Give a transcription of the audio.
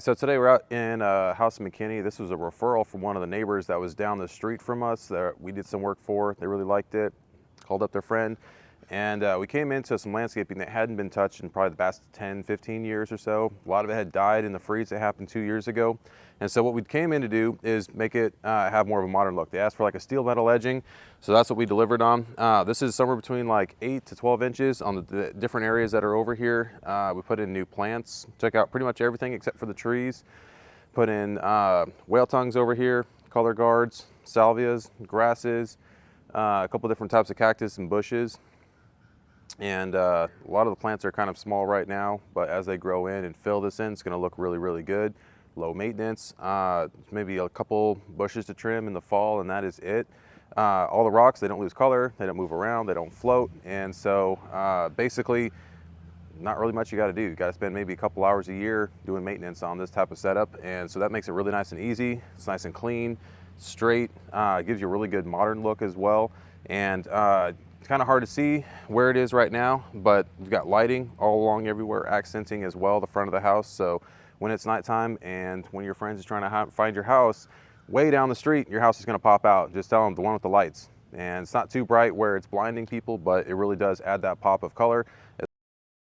So today we're out in a house in McKinney. This was a referral from one of the neighbors that was down the street from us that we did some work for. They really liked it, called up their friend, and we came into some landscaping that hadn't been touched in probably the past 10, 15 years or so. A lot of it had died in the freeze that happened 2 years ago. And so what we came in to do is make it have more of a modern look. They asked for like a steel metal edging, so that's what we delivered on. This is somewhere between like 8 to 12 inches on the different areas that are over here. We put in new plants, took out pretty much everything except for the trees. Put in whale tongues over here, color guards, salvias, grasses, a couple different types of cactus and bushes. And a lot of the plants are kind of small right now, but as they grow in and fill this in, it's going to look really, really good. Low maintenance, maybe a couple bushes to trim in the fall, and that is it. All the rocks, they don't lose color, they don't move around, they don't float, and so basically not really much you got to do. You got to spend maybe a couple hours a year doing maintenance on this type of setup, and so that makes it really nice and easy. It's nice and clean, straight, it gives you a really good modern look as well. And it's kind of hard to see where it is right now, but you've got lighting all along everywhere, accenting as well the front of the house. So when it's nighttime and when your friends is trying to find your house way down the street, your house is going to pop out. Just tell them the one with the lights. And it's not too bright where it's blinding people, but it really does add that pop of color.